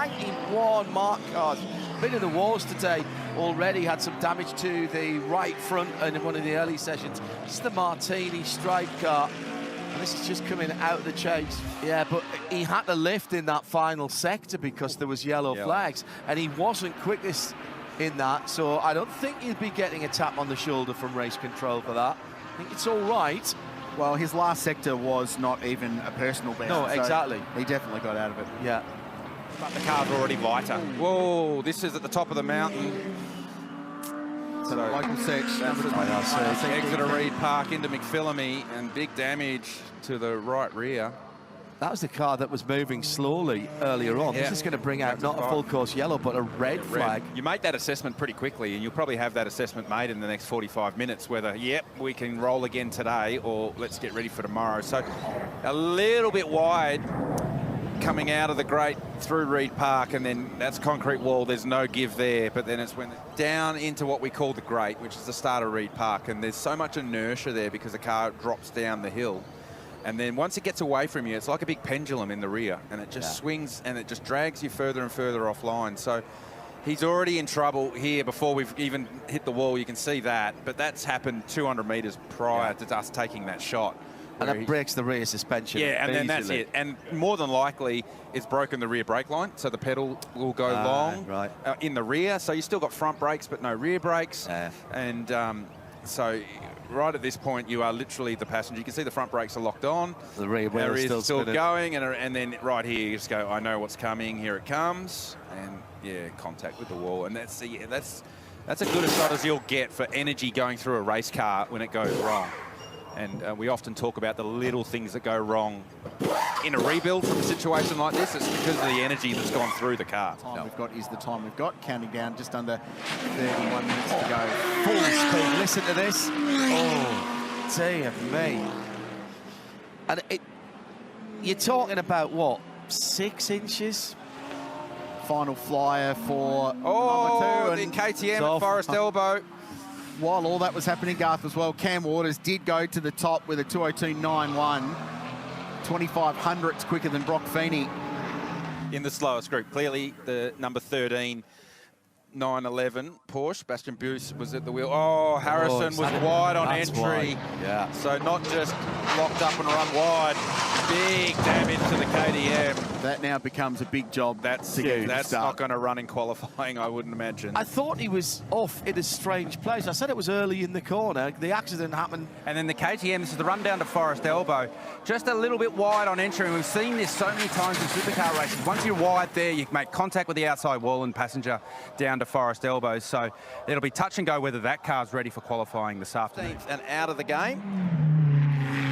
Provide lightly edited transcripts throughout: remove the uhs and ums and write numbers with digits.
91 mark cars. Been in the wars today already, had some damage to the right front in one of the early sessions. This is the Martini stripe car. And this is just coming out of the chase. Yeah, but he had to lift in that final sector because there was yellow flags, and he wasn't quickest in that, so I don't think he'll be getting a tap on the shoulder from race control for that. I think it's all right. Well, his last sector was not even a personal best. No, exactly. So he definitely got out of it. Yeah. But the car's already lighter. Whoa, this is at the top of the mountain. So the local search. Exeter Reed Park into McPhillamy, and big damage to the right rear. That was the car that was moving slowly earlier on. This is going to bring out not a full course yellow, but a red flag. You make that assessment pretty quickly, and you'll probably have that assessment made in the next 45 minutes, whether, yep, we can roll again today, or let's get ready for tomorrow. So a little bit wide coming out of the grate through Reed Park, and then that's concrete wall. There's no give there, but then it's when down into what we call the grate, which is the start of Reed Park, and there's so much inertia there because the car drops down the hill. And then once it gets away from you, it's like a big pendulum in the rear, and it just swings and it just drags you further and further offline. So he's already in trouble here before we've even hit the wall. You can see that, but that's happened 200 metres prior to us taking that shot. And that breaks the rear suspension. Yeah, and then that's it. And more than likely, it's broken the rear brake line, so the pedal will go long in the rear. So you still got front brakes, but no rear brakes. And so right at this point, you are literally the passenger. You can see the front brakes are locked on. The rear wheel is still going, and then right here, you just go, I know what's coming. Here it comes, and yeah, contact with the wall. And that's as good a shot as you'll get for energy going through a race car when it goes wrong. And we often talk about the little things that go wrong in a rebuild from a situation like this. It's because of the energy that's gone through the car. The time we've got is the time we've got. Counting down just under 31 minutes to go. Full speed. Listen to this. Oh, dear me. And you're talking about, what, 6 inches? Final flyer for number 2. The KTM at Forest Elbow. While all that was happening, Garth, as well, Cam Waters did go to the top with a 2:02.91. 25 hundredths quicker than Brock Feeney. In the slowest group. Clearly, the number 13, 911 Porsche, Bastian Buus, was at the wheel. Oh, Harrison was wide on entry. Wide. Yeah. So not just locked up and run wide. Big damage to the KTM. That now becomes a big job. That's not going to run in qualifying, I wouldn't imagine. I thought he was off in a strange place. I said it was early in the corner. The accident happened. And then the KTM, this is the run down to Forest Elbow. Just a little bit wide on entry. And we've seen this so many times in supercar races. Once you're wide there, you make contact with the outside wall and passenger down to Forest Elbow. So it'll be touch and go whether that car's ready for qualifying this afternoon. And out of the game.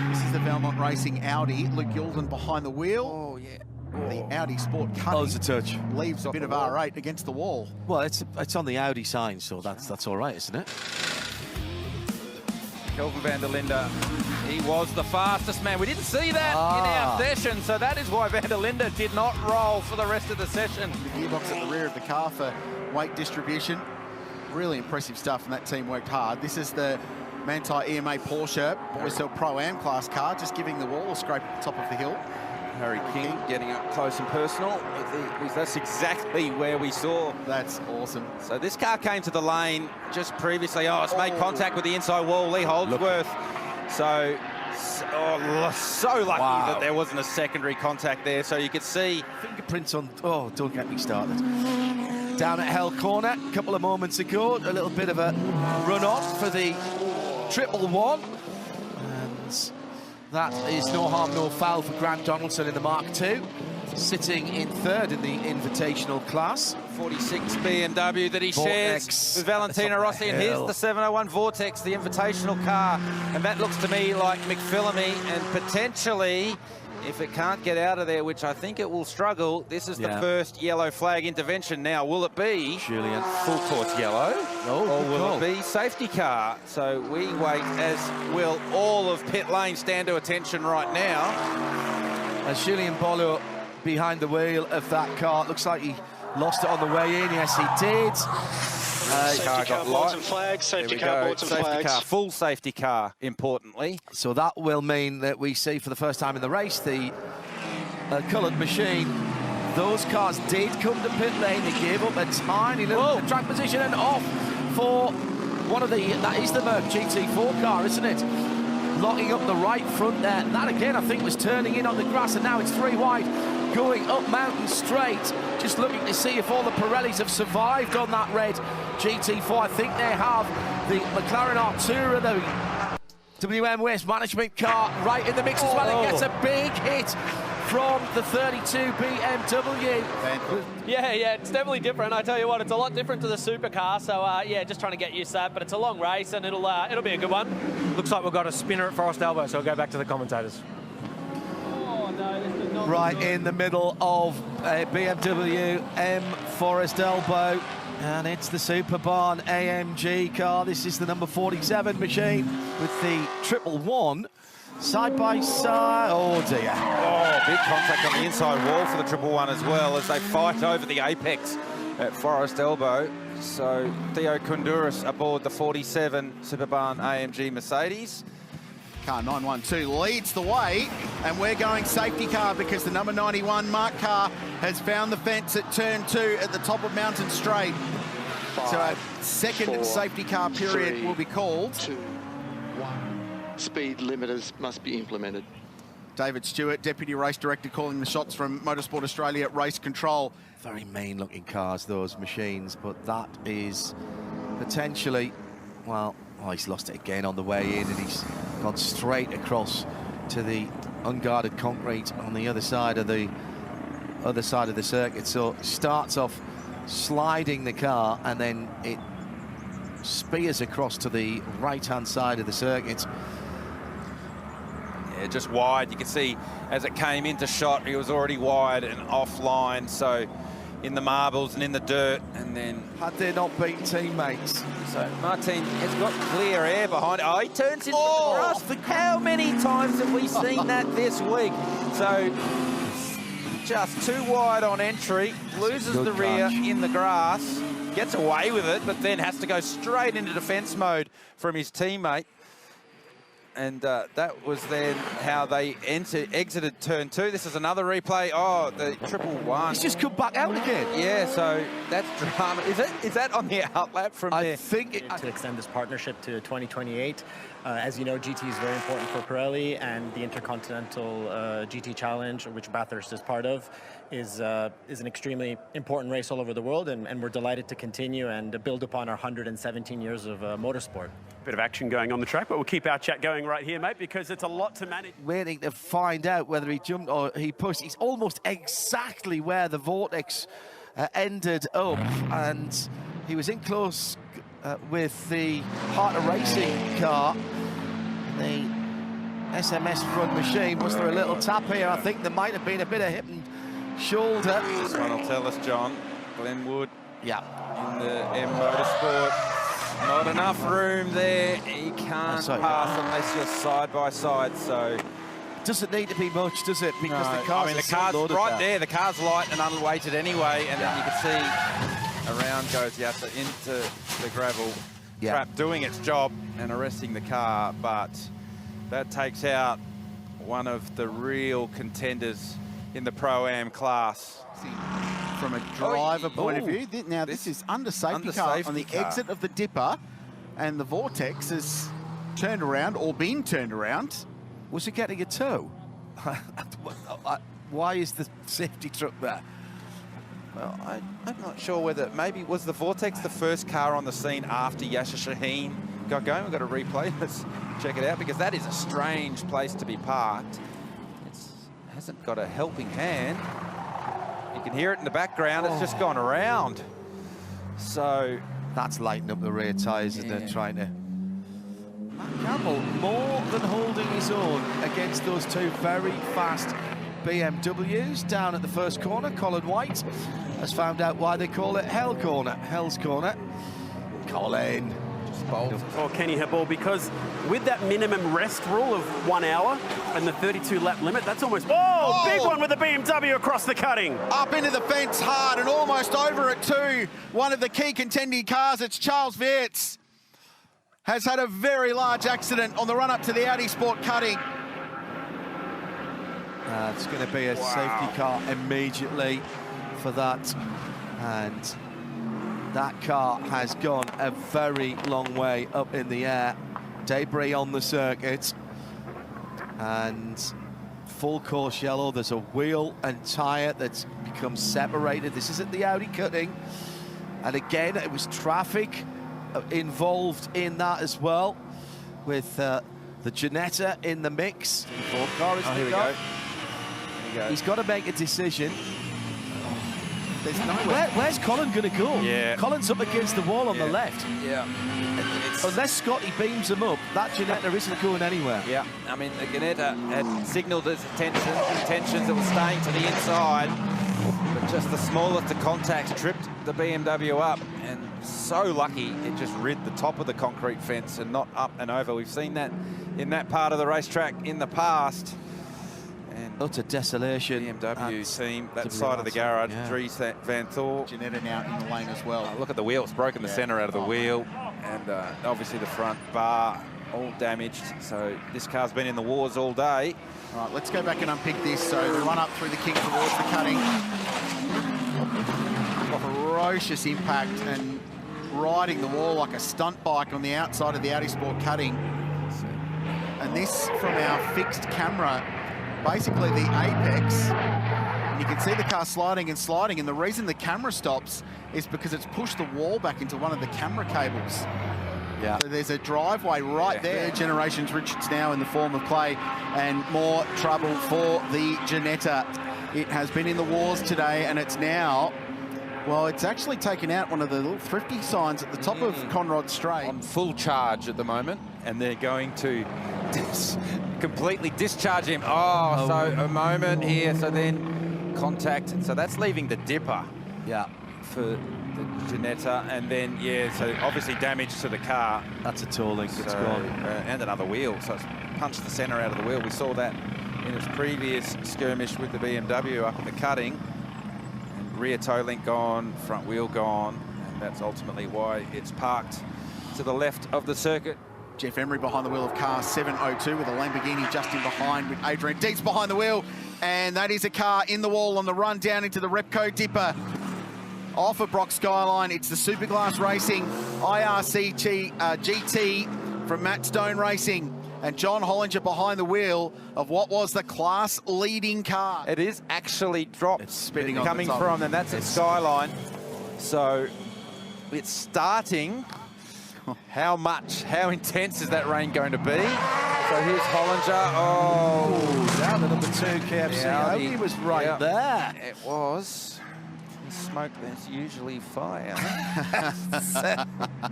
This is the Valmont Racing Audi. Luke Yulden behind the wheel. Oh, yeah. The Audi Sport Cutting. Oh, it's a touch. Leaves a bit of R8 against the wall. Well, it's on the Audi sign, so that's all right, isn't it? Kelvin van der Linde, he was the fastest man. We didn't see that in our session, so that is why van der Linde did not roll for the rest of the session. The gearbox at the rear of the car for weight distribution. Really impressive stuff, and that team worked hard. This is the Manthey EMA Porsche Boys Hill Pro-Am class car, just giving the wall a scrape at the top of the hill. Harry King getting up close and personal. That's exactly where we saw. That's awesome. So this car came to the lane just previously. Oh, it's made contact with the inside wall. Lee Holdsworth. So lucky that there wasn't a secondary contact there. So you could see fingerprints on. Oh, don't get me started. Down at Hell Corner a couple of moments ago, a little bit of a run on for the 111. And that is no harm, no foul for Grant Donaldson in the Mark II, sitting in 3rd in the Invitational class. 46 BMW that he shares with Valentino Rossi, and here's the 701 Vortex, the Invitational car. And that looks to me like McPhillamy, and potentially, if it can't get out of there, which I think it will struggle, this is the first yellow flag intervention now. Will it be Julian full course yellow, or will it be safety car? So we wait, as will all of pit lane stand to attention right now. As Julien Bolo behind the wheel of that car, looks like he lost it on the way in. Yes, he did. Safety car boards and flags, safety car boards and flags. Full safety car, importantly. So that will mean that we see for the first time in the race the coloured machine those cars did come to pit lane. They gave up a tiny little track position and off for one of the, that is the Merc GT4 car, isn't it? Locking up the right front there. That again, I think, was turning in on the grass, and now it's 3 wide, going up Mountain Straight. Just looking to see if all the Pirellis have survived on that red GT4. I think they have. The McLaren Artura, the WM Waste Management car, right in the mix as well. It gets a big hit from the 32 BMW. Yeah, it's definitely different. I tell you what, it's a lot different to the supercar. So yeah, just trying to get used to that. But it's a long race, and it'll be a good one. Looks like we've got a spinner at Forest Elbow, so I'll go back to the commentators. Oh no, this is not Right in the middle of BMW M Forest Elbow, and it's the Mercedes-AMG car. This is the number 47 machine with the 111 side by side. Oh dear. Oh, big contact on the inside wall for the 111 as well as they fight over the apex at Forest Elbow. So Theo Kundouris aboard the 47 Mercedes-AMG Mercedes. Car 912 leads the way, and we're going safety car because the number 91 Mark car has found the fence at turn 2 at the top of Mountain Straight. So a second safety car period will be called. 2, 1. Speed limiters must be implemented. David Stewart, Deputy Race Director, calling the shots from Motorsport Australia at Race Control. Very mean looking cars, those machines, but that is potentially, well, he's lost it again on the way in, and he's gone straight across to the unguarded concrete on the other side of the circuit. So starts off sliding the car, and then it spears across to the right-hand side of the circuit. Yeah, just wide. You can see as it came into shot, he was already wide and offline. So in the marbles and in the dirt, and then Had they not been teammates? so Martin has got clear air behind it. Oh, he turns into the grass. How many times have we seen that this week? So just too wide on entry, loses Good the rear catch. in the grass, gets away with it, but then has to go straight into defence mode from his teammate. And that was then how they exited turn 2. This is another replay. Oh, the 111. He's just come back out again. Yeah, so that's drama. Is that on the outlap from there? I think it, to extend this partnership to 2028. As you know, GT is very important for Pirelli, and the Intercontinental GT Challenge, which Bathurst is part of, is an extremely important race all over the world, and we're delighted to continue and build upon our 117 years of motorsport. Bit of action going on the track, but we'll keep our chat going right here, mate, because it's a lot to manage. waiting to find out whether he jumped or he pushed. He's almost exactly where the vortex ended up, and he was in close with the Heart of Racing car, the SMS front machine. Was there a little tap here? I think there might have been a bit of hip and shoulder. This one will tell us, John. Glenwood Yeah. in the M Motorsport. Not enough room there. He can't pass unless you're side by side. So Doesn't need to be much, does it? Because no, the car's, I mean, the car's right there. The car's light and unweighted anyway, and then you can see around goes Yassa into the gravel trap, doing its job and arresting the car. But that takes out one of the real contenders in the Pro-Am class. From a driver point of view, now this is under safety car on the exit of the dipper, and the vortex has turned around or been turned around. Was he getting a tow? Why is the safety truck there? Well, I'm not sure whether maybe was the Vortex the first car on the scene after Yasser Shaheen got going. We've got to replay. Let's check it out, because that is a strange place to be parked. It hasn't got a helping hand. You can hear it in the background. It's just gone around. So that's lighting up the rear tyres, isn't it? Trying to. Matt Campbell more than holding his own against those two very fast BMWs down at the first corner. Colin White has found out why they call it Hell Corner. Hell's Corner. Colin. Or Kenny Hebel, because with that minimum rest rule of 1 hour and the 32 lap limit, that's almost, big one with the BMW across the cutting. Up into the fence hard and almost over it too. One of the key contending cars, it's Charles Weerts, has had a very large accident on the run up to the Audi Sport cutting. It's going to be a safety car immediately. for that. And that car has gone a very long way up in the air. Debris on the circuit. And full course yellow. There's a wheel and tyre that's become separated. This is at the Audi cutting. And again, it was traffic involved in that as well, with the Ginetta in the mix. Here we go. He's got to make a decision. There's nowhere. Where's Colin going to go? Yeah. Colin's up against the wall on the left. Yeah. Unless Scotty beams him up, that Ginetta isn't going anywhere. Yeah, I mean, the Ginetta had signalled its intentions. It was staying to the inside, but just the smallest of contacts tripped the BMW up, and so lucky it just rid the top of the concrete fence and not up and over. We've seen that in that part of the racetrack in the past. And utter desolation. BMW team, that side of the garage, Dries Van Thor. Ginetta now in the lane as well. Look at the wheel, it's broken the centre out of the wheel, and obviously the front bar all damaged. So this car's been in the wars all day. All right, let's go back and unpick this. So the run up through the kick towards the cutting. Ferocious impact and riding the wall like a stunt bike on the outside of the Audi Sport cutting. And this from our fixed camera, basically the apex, and you can see the car sliding and sliding, and the reason the camera stops is because it's pushed the wall back into one of the camera cables. Yeah. So there's a driveway right there. Generations Richards now in the form of clay, and more trouble for the Ginetta. It has been in the wars today, and it's now, well, it's actually taken out one of the little thrifty signs at the top of Conrod Straight. On full charge at the moment, and they're going to completely discharge him. Oh, so a moment here, so then contact. So that's leaving the dipper. Yeah. For the Ginetta, and then, so obviously damage to the car. That's a tolling, it's gone. And another wheel, so it's punched the centre out of the wheel. We saw that in its previous skirmish with the BMW up at the cutting. And rear toe link gone, front wheel gone, and that's ultimately why it's parked to the left of the circuit. Jeff Emery behind the wheel of car 702 with a Lamborghini just in behind with Adrian Dietz behind the wheel. And that is a car in the wall on the run down into the Repco dipper. Off of Brock Skyline, it's the Superglass Racing IRC GT from Matt Stone Racing. And John Hollinger behind the wheel of what was the class-leading car. It is actually dropped. It's spinning on coming the top. from, and that's its Skyline. So it's starting. How intense is that rain going to be? So here's Hollinger. Oh, down the number 2 KFC. He was right there. It was. Smoke, there's usually fire.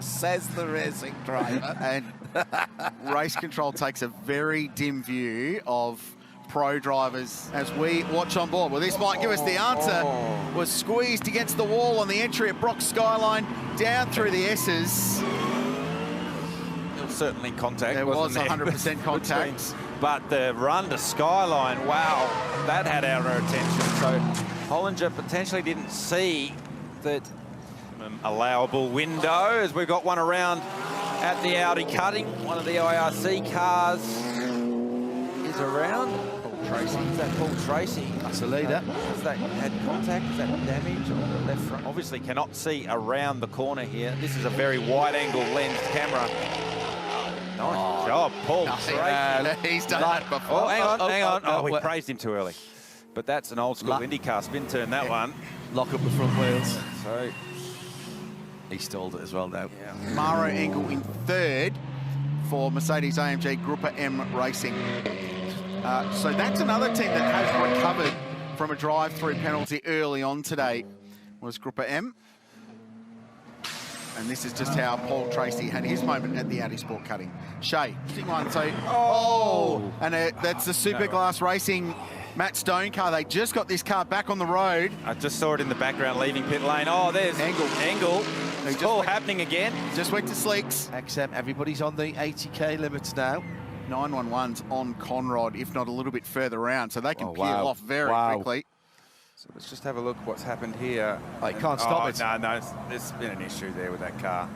Says the racing driver. And race control takes a very dim view of pro drivers as we watch on board. Well, this might give us the answer. Was squeezed against the wall on the entry at Brock Skyline, down through the S's. It was certainly contact. There was wasn't 100% contact. But the run to Skyline, wow, that had our attention. So Hollinger potentially didn't see that allowable window, as we've got one around at the Audi cutting. One of the IRC cars is around. Paul Tracy. Is that Paul Tracy? That's the leader. Has that had contact? Is that damage on the left front? Obviously cannot see around the corner here. This is a very wide-angle lens camera. Nice job, Paul Tracy. He's done that before. Oh, hang on. Oh, we praised him too early. But that's an old-school IndyCar spin turn, that one. Lock up the front wheels. So he stalled it as well now. Yeah. Maro Engel in third for Mercedes-AMG Gruppe M Racing. So that's another team that has recovered from a drive-through penalty early on today, was Gruppe M. And this is just how Paul Tracy had his moment at the Audi Sport cutting. Shay, one, so, and that's the Superglass Racing Matt Stone car. They just got this car back on the road. I just saw it in the background leaving pit lane. Oh, there's Engel. It's all happening again. Just went to slicks. XM, everybody's on the 80k limits now. 911's on Conrod, if not a little bit further around, so they can peel off very quickly. So let's just have a look what's happened here. Oh, you can't stop it. No, there's been an issue there with that car.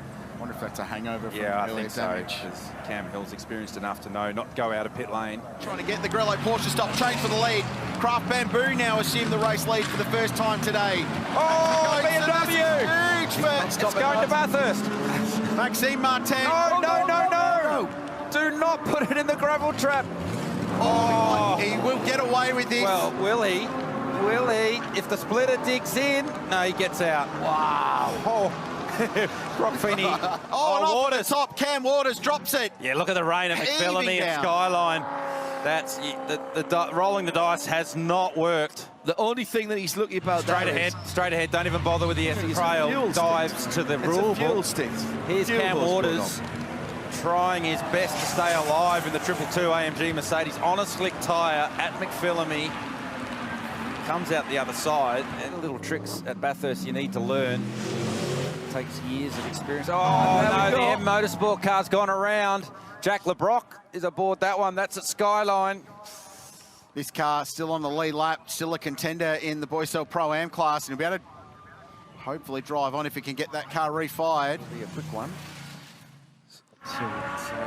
wonder if that's a hangover from Yeah, I earlier think so. damage. 'Cause Cam Hill's experienced enough to know not go out of pit lane. Trying to get the Grello Porsche stop change for the lead. Craft Bamboo now assume the race lead for the first time today. Oh, BMW! Huge for It's going to Bathurst. Maxime Martin. No. Do not put it in the gravel trap. Oh, he will get away with this. Well, will he? Will he? If the splitter digs in, no, he gets out. Wow. Oh, Brock Feeney. And off the top, Cam Waters drops it. Yeah, look at the rain at McPhillamy and Skyline. That's rolling the dice has not worked. The only thing that he's lucky about Straight ahead. Don't even bother with the trail. Dives to the rule book. Here's Cam Waters trying his best to stay alive in the 222 AMG Mercedes on a slick tyre at McPhillamy. Comes out the other side. And little tricks at Bathurst you need to learn. Takes years of experience. Oh, no, the M Motorsport car's gone around. Jack LeBrock is aboard that one. That's at Skyline. This car still on the lead lap, still a contender in the Boycell Pro-Am class, and he'll be able to hopefully drive on if he can get that car refired. Be a quick one. So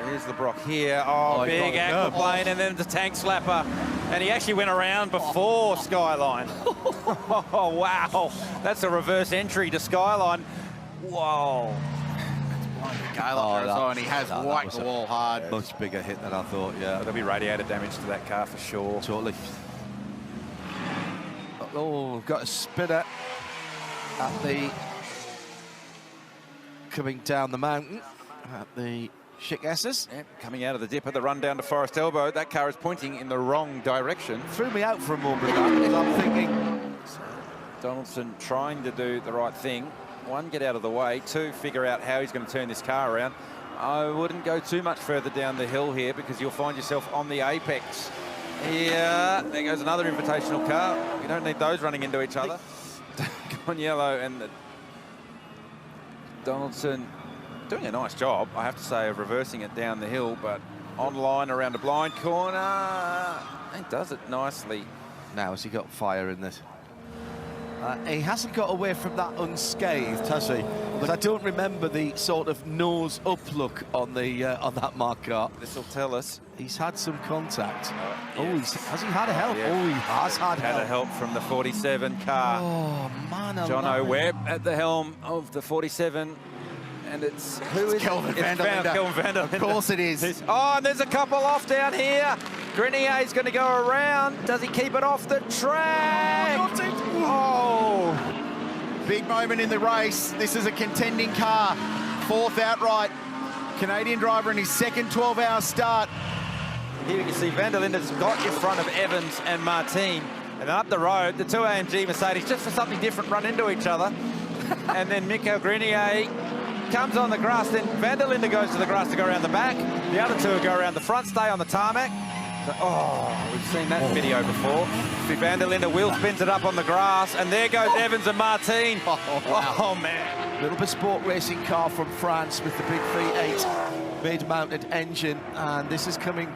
here's LeBrock here. Oh, big aquaplane, and then the tank slapper. And he actually went around before Skyline. Oh, wow. That's a reverse entry to Skyline. Whoa. And he has whacked the wall hard. Much bigger hit than I thought, yeah. There'll be radiator damage to that car for sure. Totally. Oh, we've got a spinner at the... coming down the mountain at the Schick S's. Yep, coming out of the dip at the run down to Forest Elbow. That car is pointing in the wrong direction. Threw me out for a moment, because I'm thinking... Donaldson trying to do the right thing. One, get out of the way. Two, figure out how he's going to turn this car around. I wouldn't go too much further down the hill here because you'll find yourself on the apex. Yeah, there goes another invitational car. You don't need those running into each other. Gone yellow, and Donaldson doing a nice job, I have to say, of reversing it down the hill, but online around a blind corner. He does it nicely. Now, has he got fire in this? He hasn't got away from that unscathed, has he? But I don't remember the sort of nose-up look on the on that Mark car. This will tell us. He's had some contact. Yes. Has he had a help? Yeah. Oh, he has had help. Had a help from the 47 car. Oh, man alive. John O'Webb at the helm of the 47. And it's... Who is Kelvin van der Linde. Kelvin van der Linde. Of course it is. Oh, and there's a couple off down here. Grenier's going to go around. Does he keep it off the track? Oh. Big moment in the race. This is a contending car. Fourth outright. Canadian driver in his second 12-hour start. Here you can see van der Linde's got in front of Evans and Martin. And then up the road, the two AMG Mercedes, just for something different, run into each other. And then Michael Grenier comes on the grass, then van der Linde goes to the grass to go around the back. The other two go around the front, stay on the tarmac. Oh, we've seen that video before. Van der Linde wheel spins it up on the grass, and there goes Evans and Martin. Oh, man. Little bespoke racing car from France with the big V8 mid-mounted engine, and this is coming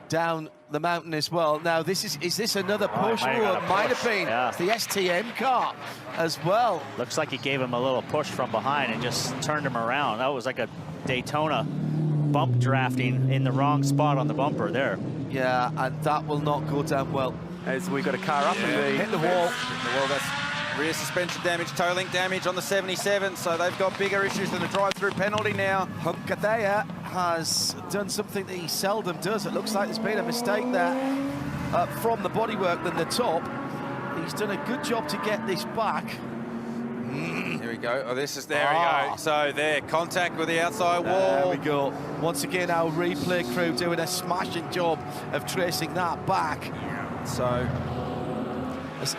down the mountain as well. Now, is this another push? Oh, it might have been. Yeah. It's the STM car as well. Looks like he gave him a little push from behind and just turned him around. That was like a Daytona bump drafting in the wrong spot on the bumper there. Yeah, and that will not go down well. As we got a car up and hit the wall. That's rear suspension damage, toe link damage on the 77, so they've got bigger issues than a drive-through penalty now. Hunkadea has done something that he seldom does. It looks like there's been a mistake there from the bodywork than the top. He's done a good job to get this back. Here we go. Oh, there we go. So there, contact with the outside wall. There we go. Once again, our replay crew doing a smashing job of tracing that back. So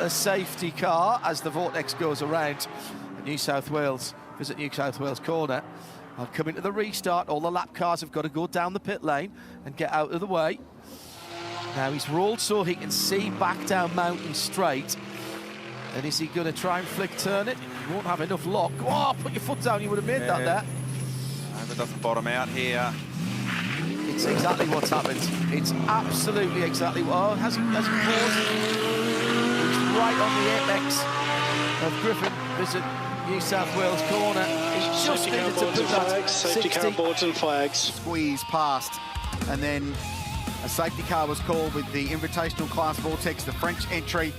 a safety car as the vortex goes around New South Wales. Visit New South Wales corner. I've come into the restart. All the lap cars have got to go down the pit lane and get out of the way. Now he's rolled so he can see back down Mountain Straight. And is he going to try and flick turn it? He won't have enough lock. Oh, put your foot down. You would have made that there. Hope it doesn't bottom out here. It's exactly what's happened. It's absolutely exactly what... Oh, has he paused? He's right on the apex of Griffin. Visit New South Wales corner. Just Safety car needed to boards put and that flags. Safety 60. car boards and flags. Squeeze past, and then a safety car was called with the Invitational Class Vortex, the French entry.